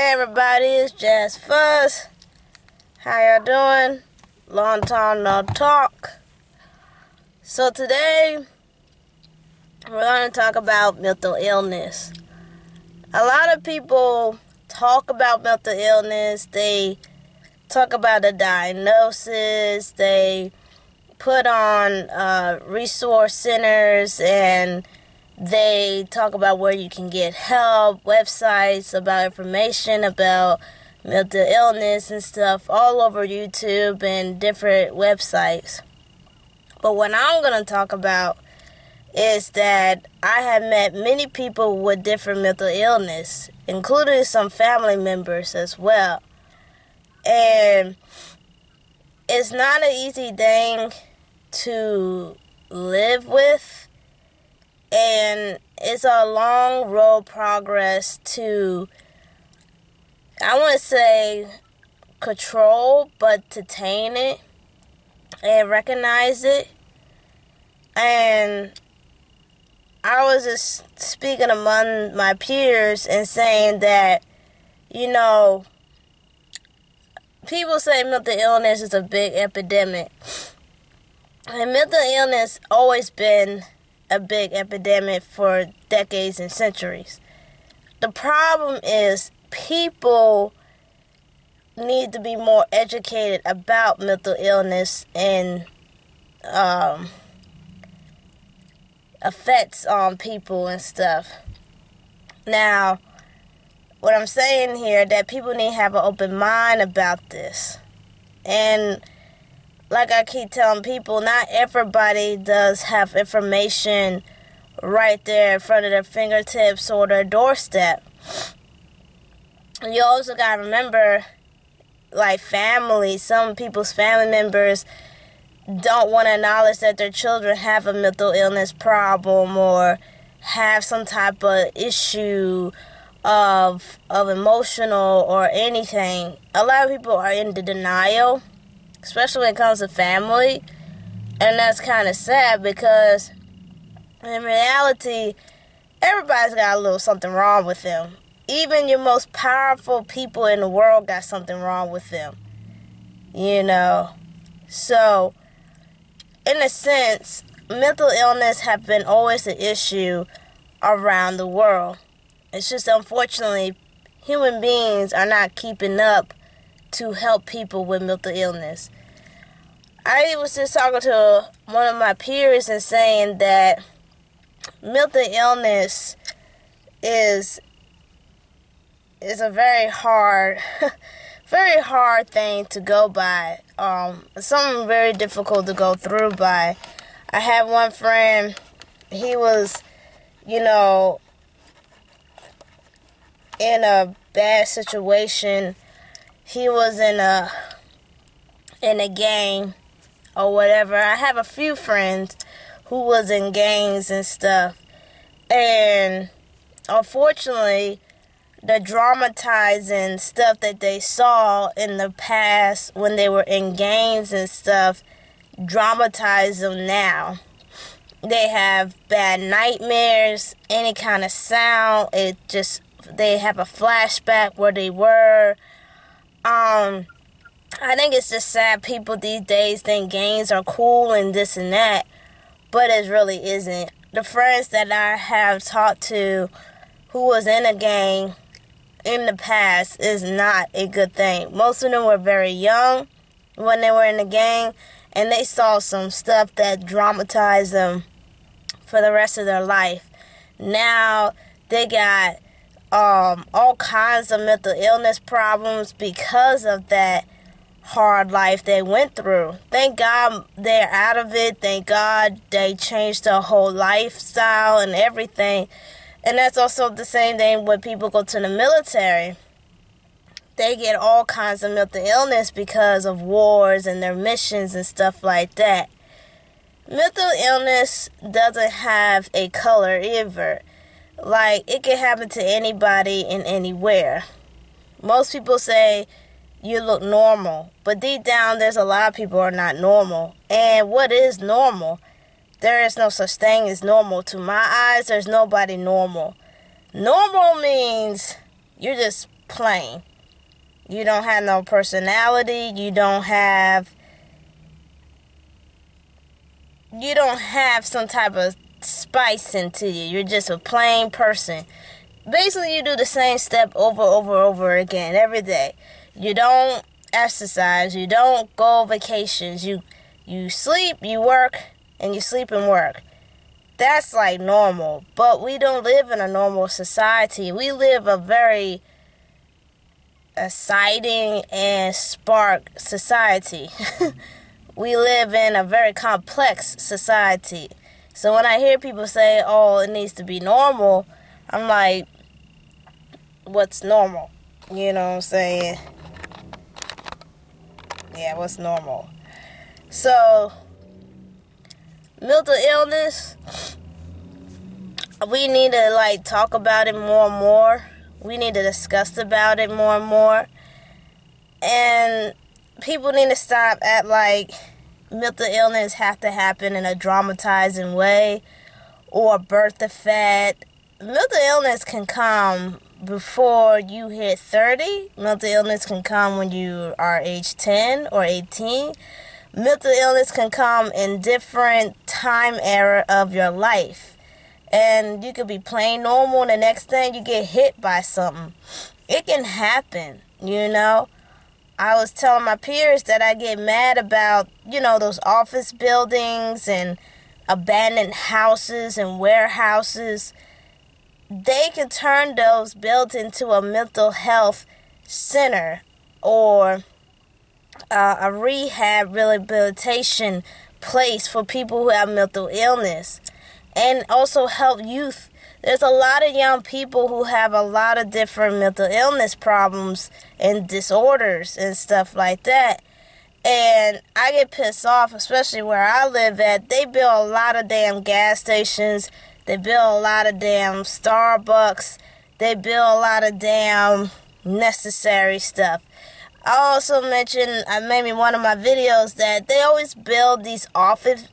Hey everybody, it's Jazz Fuzz. How y'all doing? Long time no talk. So today, we're going to talk about mental illness. A lot of people talk about mental illness. They talk about the diagnosis. They put on resource centers, and they talk about where you can get help, websites about information about mental illness and stuff all over YouTube and different websites. But what I'm going to talk about is that I have met many people with different mental illness, including some family members as well. And it's not an easy thing to live with. And it's a long road progress to, I wouldn't say control, but to tame it and recognize it. And I was just speaking among my peers and saying that, people say mental illness is a big epidemic. And mental illness always been a big epidemic for decades and centuries. The problem is people need to be more educated about mental illness and effects on people and stuff. Now, what I'm saying here, that people need to have an open mind about this. And like I keep telling people, not everybody does have information right there in front of their fingertips or their doorstep. You also got to remember, like family, some people's family members don't want to acknowledge that their children have a mental illness problem or have some type of issue of emotional or anything. A lot of people are in denial, especially when it comes to family, and that's kind of sad because in reality, everybody's got a little something wrong with them. Even your most powerful people in the world got something wrong with them, So, in a sense, mental illness have been always an issue around the world. It's just unfortunately, human beings are not keeping up to help people with mental illness. I was just talking to one of my peers and saying that mental illness is a very hard thing to go by. Something very difficult to go through by. I have one friend, he was, in a bad situation. He was in a gang or whatever. I have a few friends who was in gangs and stuff. And unfortunately, the dramatizing stuff that they saw in the past when they were in gangs and stuff dramatize them now. They have bad nightmares, any kind of sound. They have a flashback where they were. I think it's just sad people these days think gangs are cool and this and that, but it really isn't. The friends that I have talked to who was in a gang in the past is not a good thing. Most of them were very young when they were in the gang, and they saw some stuff that dramatized them for the rest of their life. Now they got all kinds of mental illness problems because of that hard life they went through. Thank God they're out of it. Thank God they changed their whole lifestyle and everything. And that's also the same thing when people go to the military. They get all kinds of mental illness because of wars and their missions and stuff like that. Mental illness doesn't have a color either. Like, it can happen to anybody and anywhere. Most people say you look normal, but deep down there's a lot of people who are not normal. And what is normal? There is no such thing as normal. To my eyes, there's nobody normal. Normal means you're just plain. You don't have no personality. You don't have some type of spice into you. You're just a plain person. Basically, you do the same step over again every day. You don't exercise. You don't go on vacations. You sleep, you work, and you sleep and work. That's like normal. But we don't live in a normal society. We live a very exciting and spark society. We live in a very complex society. So when I hear people say, oh, it needs to be normal, I'm like, what's normal? You know what I'm saying? Yeah, what's normal? So, mental illness, we need to talk about it more and more. We need to discuss about it more and more. And people need to stop at mental illness have to happen in a dramatizing way or birth defect. Mental illness can come before you hit 30. Mental illness can come when you are age 10 or 18. Mental illness can come in different time era of your life. And you could be plain normal and the next thing you get hit by something. It can happen, you know. I was telling my peers that I get mad about, those office buildings and abandoned houses and warehouses. They can turn those buildings into a mental health center or a rehab rehabilitation place for people who have mental illness, and also help youth. There's a lot of young people who have a lot of different mental illness problems and disorders and stuff like that. And I get pissed off, especially where I live at. They build a lot of damn gas stations. They build a lot of damn Starbucks. They build a lot of damn necessary stuff. I also mentioned, I made me one of my videos that they always build these office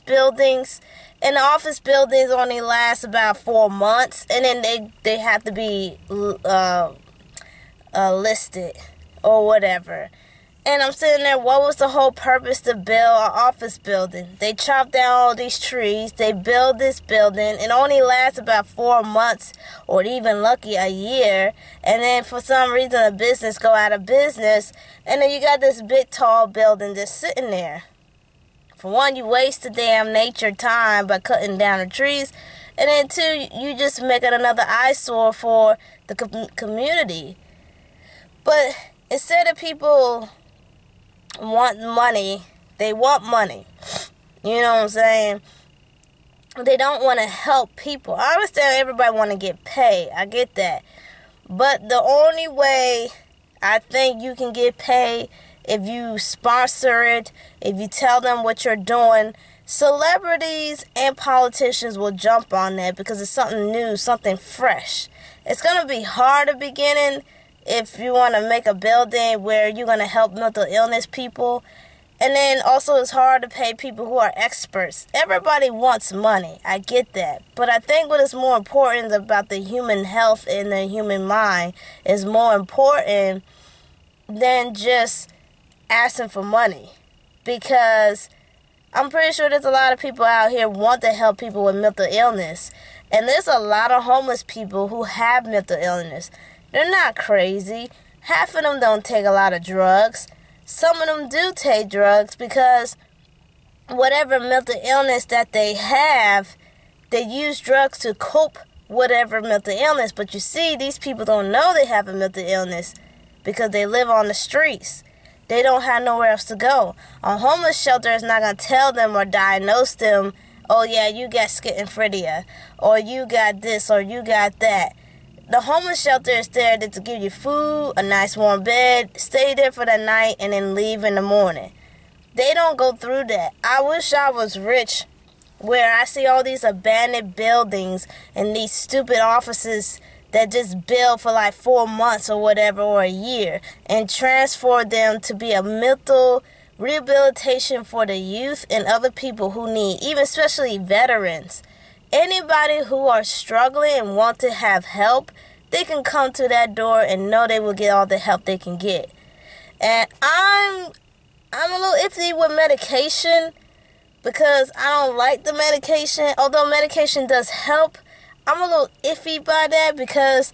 buildings. And the office buildings only last about 4 months. And then they have to be listed or whatever. And I'm sitting there, what was the whole purpose to build an office building? They chop down all these trees, they build this building, it only lasts about 4 months, or even lucky a year, and then for some reason the business go out of business, and then you got this big tall building just sitting there. For one, you waste the damn nature time by cutting down the trees, and then two, you just make it another eyesore for the community. But instead of people want money, they want money. You know what I'm saying? They don't want to help people. I understand everybody want to get paid. I get that. But the only way I think you can get paid if you sponsor it, if you tell them what you're doing. Celebrities and politicians will jump on that because it's something new, something fresh. It's going to be hard at the beginning if you want to make a building where you're going to help mental illness people. And then also it's hard to pay people who are experts. Everybody wants money. I get that. But I think what is more important about the human health and the human mind is more important than just asking for money. Because I'm pretty sure there's a lot of people out here want to help people with mental illness. And there's a lot of homeless people who have mental illness. They're not crazy. Half of them don't take a lot of drugs. Some of them do take drugs because whatever mental illness that they have, they use drugs to cope whatever mental illness. But you see, these people don't know they have a mental illness because they live on the streets. They don't have nowhere else to go. A homeless shelter is not going to tell them or diagnose them, oh yeah, you got schizophrenia, or you got this, or you got that. The homeless shelter is there to give you food, a nice warm bed, stay there for the night, and then leave in the morning. They don't go through that. I wish I was rich where I see all these abandoned buildings and these stupid offices that just build for 4 months or whatever, or a year, and transfer them to be a mental rehabilitation for the youth and other people who need, even especially veterans. Anybody who are struggling and want to have help, they can come to that door and know they will get all the help they can get. And I'm a little iffy with medication because I don't like the medication. Although medication does help, I'm a little iffy by that because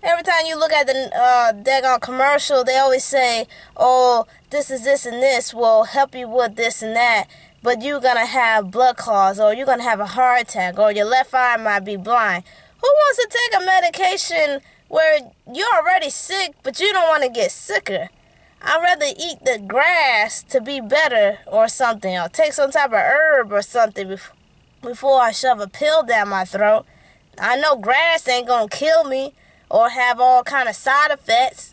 every time you look at the daggone commercial, they always say, oh, this is this and this will help you with this and that, but you're going to have blood clots, or you're going to have a heart attack, or your left eye might be blind. Who wants to take a medication where you're already sick, but you don't want to get sicker? I'd rather eat the grass to be better or something, or take some type of herb or something before I shove a pill down my throat. I know grass ain't going to kill me or have all kind of side effects.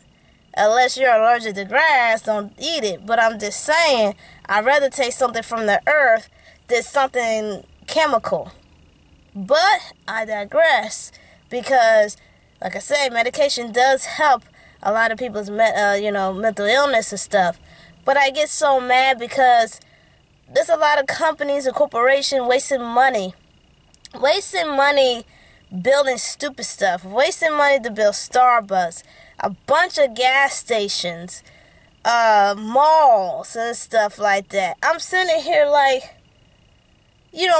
Unless you're allergic to grass, don't eat it. But I'm just saying, I'd rather take something from the earth than something chemical. But I digress because, like I say, medication does help a lot of people's mental illness and stuff. But I get so mad because there's a lot of companies and corporations wasting money building stupid stuff, wasting money to build Starbucks, a bunch of gas stations, malls and stuff like that. I'm sitting here like,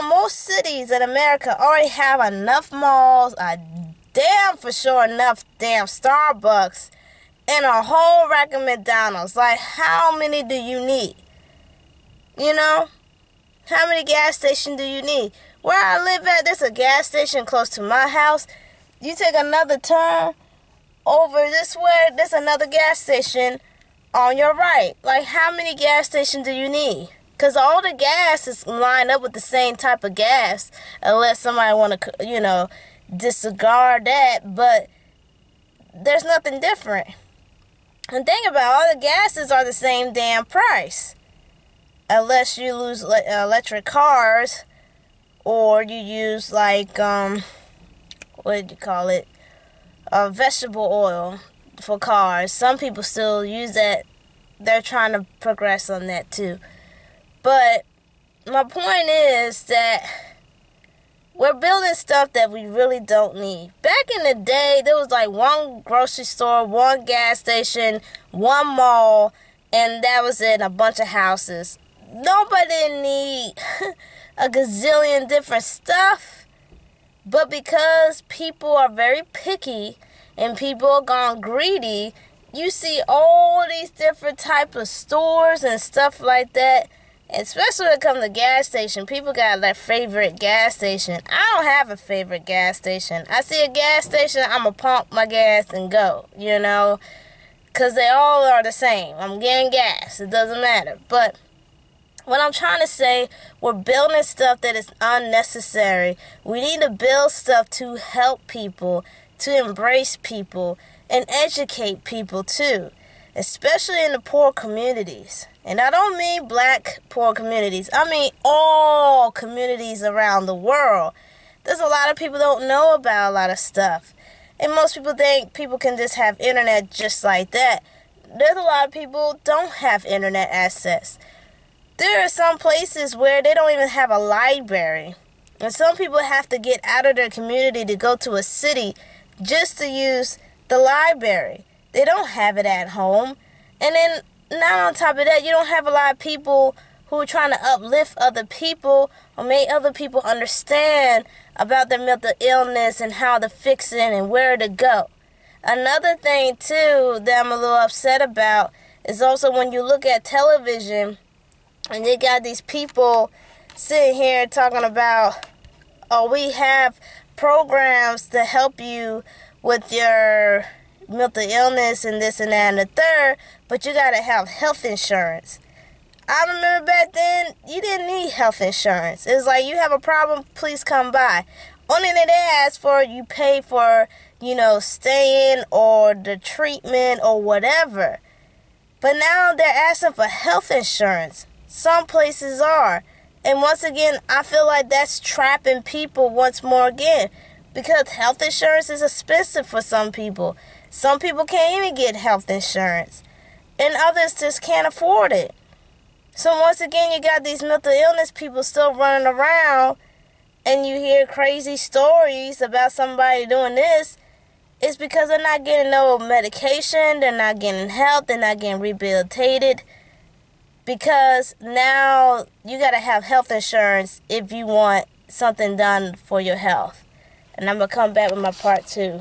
most cities in America already have enough malls, damn for sure enough damn Starbucks, and a whole rack of McDonald's. Like, how many do you need? How many gas stations do you need? Where I live at, there's a gas station close to my house. You take another turn over this way, there's another gas station on your right. Like, how many gas stations do you need? Because all the gas is lined up with the same type of gas, unless somebody want to, disregard that. But there's nothing different. And think about it, all the gases are the same damn price. Unless you use electric cars, or you use vegetable oil for cars. Some people still use that. They're trying to progress on that too. But my point is that we're building stuff that we really don't need. Back in the day, there was like one grocery store, one gas station, one mall, and that was it, a bunch of houses. Nobody need a gazillion different stuff. But because people are very picky and people are gone greedy, you see all these different types of stores and stuff like that. And especially when it comes to gas station, people got their favorite gas station. I don't have a favorite gas station. I see a gas station, I'm going to pump my gas and go, because they all are the same. I'm getting gas. It doesn't matter. But what I'm trying to say, we're building stuff that is unnecessary. We need to build stuff to help people, to embrace people, and educate people too, especially in the poor communities. And I don't mean black poor communities. I mean all communities around the world. There's a lot of people don't know about a lot of stuff. And most people think people can just have internet just like that. There's a lot of people don't have internet access. There are some places where they don't even have a library. And some people have to get out of their community to go to a city just to use the library. They don't have it at home. And then, not on top of that, you don't have a lot of people who are trying to uplift other people or make other people understand about their mental illness and how to fix it and where to go. Another thing, too, that I'm a little upset about is also when you look at television, and they got these people sitting here talking about, we have programs to help you with your mental illness and this and that and the third, but you got to have health insurance. I remember back then, you didn't need health insurance. It was like, you have a problem, please come by. Only thing they ask for, you pay for, staying or the treatment or whatever. But now they're asking for health insurance. Some places are. And once again, I feel like that's trapping people once more again. Because health insurance is expensive for some people. Some people can't even get health insurance. And others just can't afford it. So once again, you got these mental illness people still running around. And you hear crazy stories about somebody doing this. it's because they're not getting no medication, they're not getting help, they're not getting rehabilitated. Because now you got to have health insurance if you want something done for your health. And I'm going to come back with my part 2.